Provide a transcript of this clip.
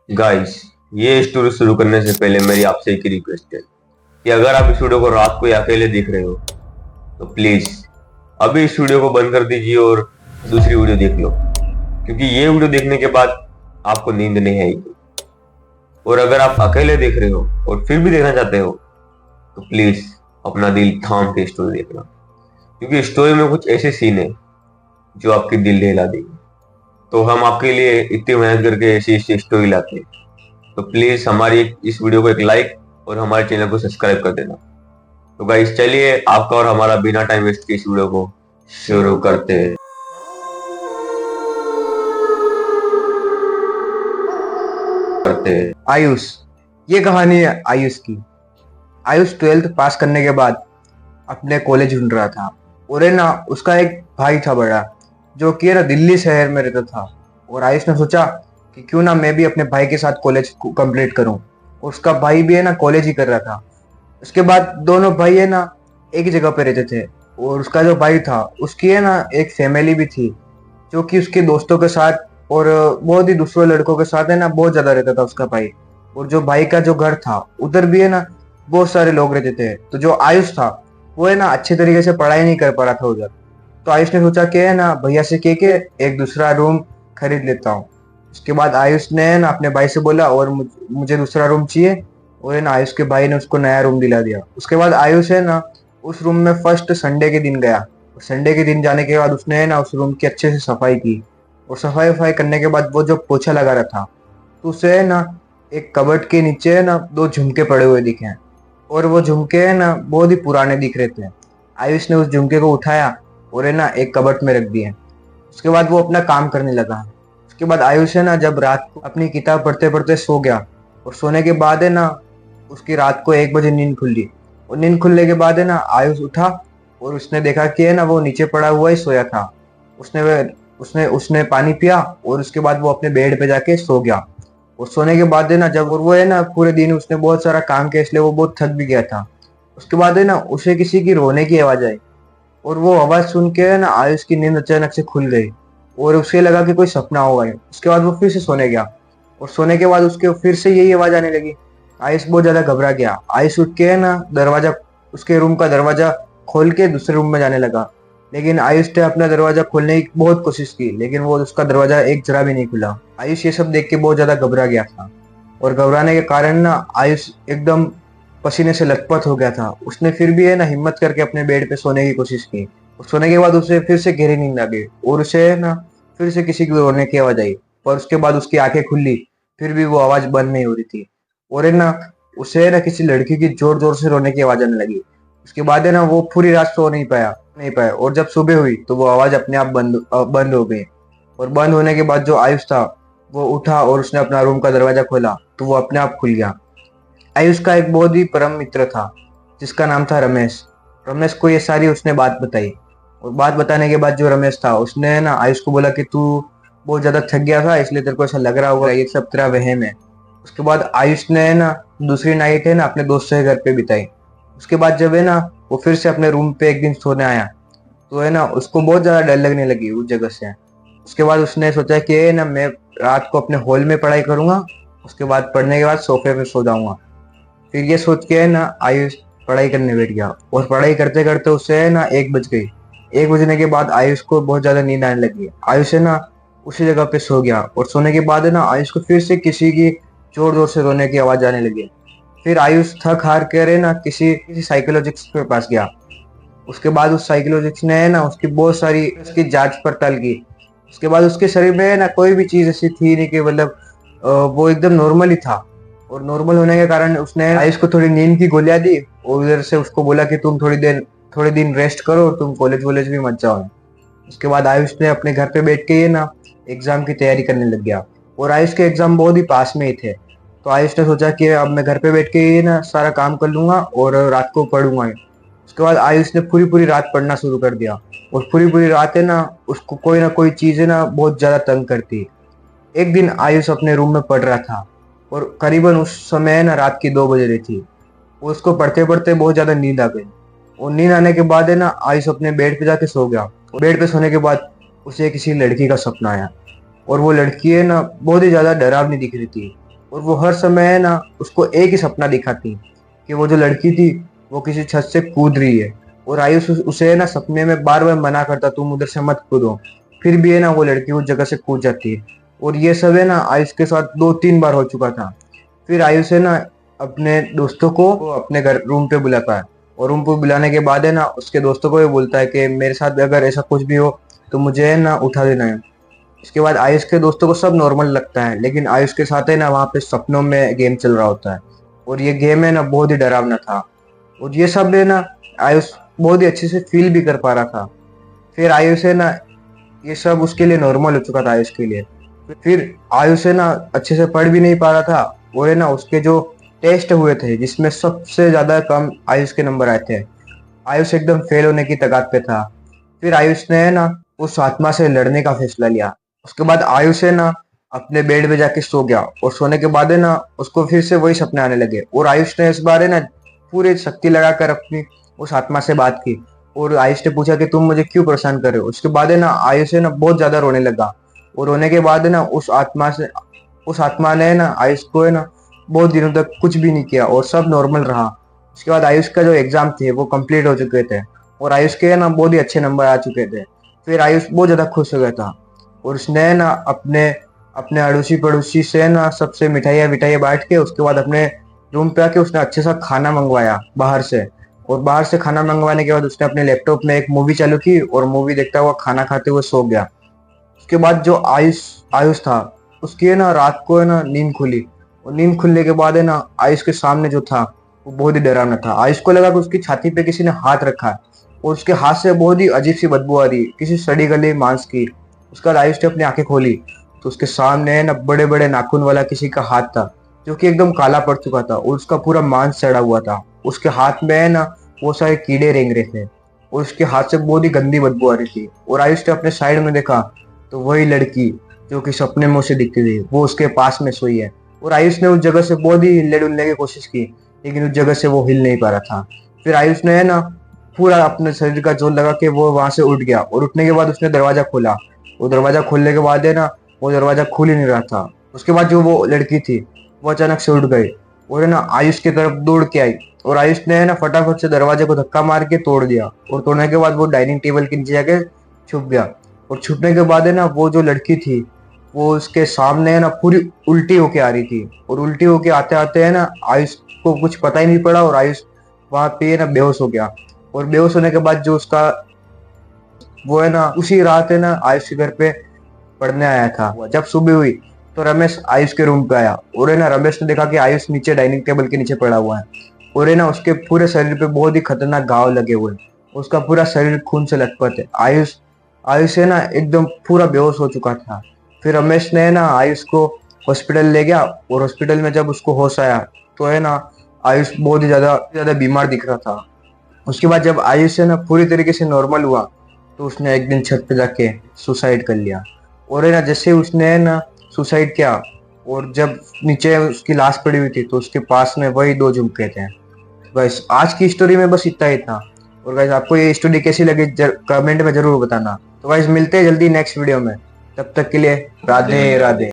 Guys, ये story शुरू करने से पहले मेरी आपसे एक ही रिक्वेस्ट है कि अगर आप इस वीडियो को रात को या अकेले देख रहे हो तो प्लीज अभी इस वीडियो को बंद कर दीजिए और दूसरी वीडियो देख लो, क्योंकि ये वीडियो देखने के बाद आपको नींद नहीं आएगी। और अगर आप अकेले देख रहे हो और फिर भी देखना चाहते हो तो प्लीज अपना दिल थाम के स्टोरी देखना, क्योंकि स्टोरी में कुछ ऐसे सीन है जो आपकी दिल दहला देगी। तो हम आपके लिए इतनी मेहनत करके ऐसी ऐसी स्टोरी लाते हैं, तो प्लीज हमारी इस वीडियो को एक लाइक और हमारे चैनल को सब्सक्राइब कर देना। तो गाइस, चलिए आपका और हमारा बिना टाइम वेस्ट के इस वीडियो को शुरू करते हैं। आयुष। ये कहानी है आयुष की। आयुष 12th पास करने के बाद अपने कॉलेज ढूंढ रहा था और है ना उसका एक भाई था बड़ा, जो कि है ना दिल्ली शहर में रहता था। और आयुष ने सोचा कि क्यों ना मैं भी अपने भाई के साथ कॉलेज कंप्लीट करूं। और उसका भाई भी है ना कॉलेज ही कर रहा था। उसके बाद दोनों भाई है ना एक ही जगह पे रहते थे। और उसका जो भाई था उसकी है ना एक फैमिली भी थी, जो कि उसके दोस्तों के साथ और बहुत ही दूसरे लड़कों के साथ है ना बहुत ज्यादा रहता था उसका भाई। और जो भाई का जो घर था उधर भी है ना बहुत सारे लोग रहते थे। तो जो आयुष था वो है ना अच्छे तरीके से पढ़ाई नहीं कर पा रहा था उधर। तो आयुष ने सोचा कि है ना भैया से कह के एक दूसरा रूम खरीद लेता हूँ। उसके बाद आयुष ने है ना अपने भाई से बोला और मुझे दूसरा रूम चाहिए। और है ना आयुष के भाई ने उसको नया रूम दिला दिया। उसके बाद आयुष है ना उस रूम में फर्स्ट संडे के दिन गया। संडे के दिन जाने के बाद उसने है ना उस रूम की अच्छे से सफाई की। और सफाई वफाई करने के बाद वो जो पोछा लगा रहा था तो उसे है ना एक कबर्ड के नीचे है ना दो झुमके पड़े हुए दिखे। और वो झुमके है ना बहुत ही पुराने दिख रहे थे। आयुष ने उस झुमके को उठाया और है ना एक कबर्ड में रख दिए। उसके बाद वो अपना काम करने लगा। उसके बाद आयुष है ना जब रात को अपनी किताब पढ़ते पढ़ते सो गया। और सोने के बाद है ना उसकी रात को 1 बजे नींद खुली। और नींद खुलने के बाद है ना आयुष उठा और उसने देखा कि है ना वो नीचे पड़ा हुआ ही सोया था। उसने उसने उसने पानी पिया और उसके बाद वो अपने बेड पे जाके सो गया। और सोने के बाद है ना जब वो है ना पूरे दिन उसने बहुत सारा काम किया, इसलिए वो बहुत थक भी गया था। उसके बाद है ना उसे किसी की रोने की आवाज आई। और वो आवाज सुन के है ना आयुष की नींद अचानक से खुल गई और उसे लगा कि कोई सपना होगा। उसके बाद वो फिर से सोने गया और सोने के बाद उसके फिर से यही आवाज आने लगी। आयुष बहुत ज्यादा घबरा गया। आयुष उठ के है ना दरवाजा, उसके रूम का दरवाजा खोल के दूसरे रूम में जाने लगा। लेकिन आयुष ने अपना दरवाजा खोलने की बहुत कोशिश की, लेकिन वो उसका दरवाजा एक जरा भी नहीं खुला। आयुष ये सब देख के बहुत ज्यादा घबरा गया था। और घबराने के कारण ना आयुष एकदम पसीने से लथपथ हो गया था। उसने फिर भी है ना हिम्मत करके अपने बेड पे सोने की कोशिश की। और सोने के बाद उसे फिर से गहरी नींद आ गई और उसे है ना फिर से किसी की रोने की आवाज आई। पर उसके बाद उसकी आंखें खुली, फिर भी वो आवाज बंद नहीं हो रही थी। और है ना उसे है ना किसी लड़की की जोर जोर से रोने की आवाज आने लगी। उसके बाद है ना वो पूरी रात सो नहीं पाया। और जब सुबह हुई तो वो आवाज अपने आप बंद हो गई। और बंद होने के बाद जो आयुष था वो उठा और उसने अपना रूम का दरवाजा खोला तो वो अपने आप खुल गया। आयुष का एक बहुत ही परम मित्र था जिसका नाम था रमेश। रमेश को ये सारी उसने बात बताई। और बात बताने के बाद जो रमेश था उसने ना आयुष को बोला कि तू बहुत ज्यादा थक गया था, इसलिए तेरे को ऐसा लग रहा होगा, ये सब तेरा वहम है। उसके बाद आयुष ने ना दूसरी नाइट है ना अपने दोस्त के घर पे बिताई। उसके बाद जब है ना वो फिर से अपने रूम पे एक दिन सोने आया तो है ना उसको बहुत ज्यादा डर लगने लगी उस जगह से। उसके बाद उसने सोचा कि है ना मैं रात को अपने हॉल में पढ़ाई करूंगा, उसके बाद पढ़ने के बाद सोफे पे सो जाऊंगा। फिर ये सोच के है ना आयुष पढ़ाई करने बैठ गया। और पढ़ाई करते करते उससे है ना 1 बज गई। 1 बजने के बाद आयुष को बहुत ज्यादा नींद आने लगी। आयुष है ना उसी जगह पे सो गया। और सोने के बाद है ना आयुष को फिर से किसी की जोर जोर से रोने की आवाज आने लगी। फिर आयुष थक हार कर है ना किसी साइकोलॉजिस्ट के पास गया। उसके बाद उस साइकोलॉजिस्ट ने है ना उसकी बहुत सारी उसकी जांच पड़ताल की। उसके बाद उसके शरीर में है ना कोई भी चीज ऐसी थी नहीं कि मतलब वो एकदम नॉर्मल ही था। और नॉर्मल होने के कारण उसने आयुष को थोड़ी नींद की गोलियां दी और उधर से उसको बोला कि तुम थोड़े दिन रेस्ट करो, तुम कॉलेज भी मत जाओ। उसके बाद आयुष ने अपने घर पे बैठ के ये ना एग्जाम की तैयारी करने लग गया। और आयुष के एग्जाम बहुत ही पास में ही थे। तो आयुष ने सोचा कि अब मैं घर पे बैठ के ये ना सारा काम कर लूंगा और रात को पढ़ूंगा। उसके बाद आयुष ने पूरी पूरी रात पढ़ना शुरू कर दिया। और पूरी पूरी रात है ना उसको कोई ना कोई चीज है ना बहुत ज्यादा तंग करती। एक दिन आयुष अपने रूम में पढ़ रहा था और करीबन उस समय है ना रात की 2 बज रही थी। वो उसको पढ़ते पढ़ते बहुत ज्यादा नींद आ गई। और नींद आने के बाद है ना आयुष अपने बेड पे जाके सो गया। और बेड पे सोने के बाद उसे किसी लड़की का सपना आया। और वो लड़की है ना बहुत ही ज्यादा डरावनी दिख रही थी। और वो हर समय है ना उसको एक ही सपना दिखाती कि वो जो लड़की थी वो किसी छत से कूद रही है, और आयुष उसे है ना सपने में बार बार मना करता, तुम उधर से मत कूदो। फिर भी है ना वो लड़की उस जगह से कूद जाती है। और ये सब है ना आयुष के साथ 2-3 बार हो चुका था। फिर आयुष है ना अपने दोस्तों को अपने घर रूम पे बुलाता है, और रूम पे बुलाने के बाद है ना उसके दोस्तों को भी बोलता है कि मेरे साथ अगर ऐसा कुछ भी हो तो मुझे है ना उठा देना है। इसके बाद आयुष के दोस्तों को सब नॉर्मल लगता है, लेकिन आयुष के साथ है ना वहाँ पे सपनों में गेम चल रहा होता है, और ये गेम है ना बहुत ही डरावना था। और ये सब है ना आयुष बहुत ही अच्छे से फील भी कर पा रहा था। फिर आयुष है ना ये सब उसके लिए नॉर्मल हो चुका था आयुष के लिए। फिर आयुष है ना अच्छे से पढ़ भी नहीं पा रहा था, वो है ना उसके जो टेस्ट हुए थे जिसमें सबसे ज्यादा कम आयुष के नंबर आए थे, आयुष एकदम फेल होने की कगार पे था। फिर आयुष ने है ना उस आत्मा से लड़ने का फैसला लिया। उसके बाद आयुष है ना अपने बेड पे जाके सो गया, और सोने के बाद है ना उसको फिर से वही सपने आने लगे, और आयुष ने इस बार है ना पूरी शक्ति लगाकर अपनी उस आत्मा से बात की, और आयुष ने पूछा कि तुम मुझे क्यों परेशान कर रहे हो। उसके बाद है ना आयुष है ना बहुत ज्यादा रोने लगा, और रोने के बाद है ना उस आत्मा ने ना आयुष को है ना बहुत दिनों तक कुछ भी नहीं किया, और सब नॉर्मल रहा। उसके बाद आयुष का जो एग्जाम थे वो कंप्लीट हो चुके थे, और आयुष के है ना बहुत ही अच्छे नंबर आ चुके थे। फिर आयुष बहुत ज्यादा खुश हो गया था, और उसने ना अपने अपने अड़ोसी पड़ोसी से ना सबसे मिठाइयाँ विठाइयाँ बांट के उसके बाद अपने रूम पे आके उसने अच्छे सा खाना मंगवाया बाहर से। और बाहर से खाना मंगवाने के बाद उसने अपने लैपटॉप में एक मूवी चालू की, और मूवी देखता हुआ खाना खाते हुए सो गया। उसके बाद जो आयुष आयुष था उसकी है ना रात को है ना नींद खुली, और नींद खुलने के बाद है ना आयुष के सामने जो था वो बहुत ही डरावना था। आयुष को लगा कि उसकी छाती पे किसी ने हाथ रखा है, और उसके हाथ से बहुत ही अजीब सी बदबू आ रही है, किसी सड़ी गली मांस की। उसके बाद आयुष ने अपनी आंखें खोली तो उसके सामने है ना बड़े बड़े नाखून वाला किसी का हाथ था, जो कि एकदम काला पड़ चुका था, और उसका पूरा मांस सड़ा हुआ था। उसके हाथ में है ना वो सारे कीड़े रेंग रहे थे, और उसके हाथ से बहुत ही गंदी बदबू आ रही थी। और आयुष ने अपने साइड में देखा तो वही लड़की जो कि सपने में उसे दिखती थी वो उसके पास में सोई है। और आयुष ने उस जगह से बहुत ही हिले डुलने की कोशिश की, लेकिन उस जगह से वो हिल नहीं पा रहा था। फिर आयुष ने है ना पूरा अपने शरीर का जोर लगा के वो वहां से उठ गया, और उठने के बाद उसने दरवाजा खोला। वो दरवाजा खोलने के बाद है ना वो दरवाजा खुल ही नहीं रहा था। उसके बाद जो वो लड़की थी वो अचानक से उठ गई, और है ना आयुष की तरफ दौड़ के आई, और आयुष ने है ना फटाफट से दरवाजे को धक्का मार के तोड़ दिया। और तोड़ने के बाद वो डाइनिंग टेबल के नीचे जाके छुप गया, और छुपने के बाद है ना वो जो लड़की थी वो उसके सामने है ना पूरी उल्टी होके आ रही थी, और उल्टी होके आते आते है ना आयुष को कुछ पता ही नहीं पड़ा, और आयुष वहां पे है ना बेहोश हो गया। और बेहोश होने के बाद जो उसका वो है ना उसी रात है ना आयुष के घर पे पढ़ने आया था। जब सुबह हुई तो रमेश आयुष के रूम पे आया, और है ना रमेश ने देखा कि आयुष नीचे डाइनिंग टेबल के नीचे पड़ा हुआ है, और है ना उसके पूरे शरीर पे बहुत ही खतरनाक घाव लगे हुए हैं। उसका पूरा शरीर खून से लथपथ है। आयुष आयुष है ना एकदम पूरा बेहोश हो चुका था। फिर रमेश ने है ना आयुष को हॉस्पिटल ले गया, और हॉस्पिटल में जब उसको होश आया तो है ना आयुष बहुत ही ज्यादा बीमार दिख रहा था। उसके बाद जब आयुष है ना पूरी तरीके से नॉर्मल हुआ तो उसने एक दिन छत पे जाके सुसाइड कर लिया। और है ना जैसे उसने है ना सुसाइड किया, और जब नीचे उसकी लाश पड़ी हुई थी तो उसके पास में वही 2 झुमके थे। गाइस आज की स्टोरी में बस इतना ही था। और गाइस आपको ये स्टोरी कैसी लगी कमेंट में जरूर बताना। तो गाइस मिलते हैं जल्दी नेक्स्ट वीडियो में, तब तक के लिए राधे राधे।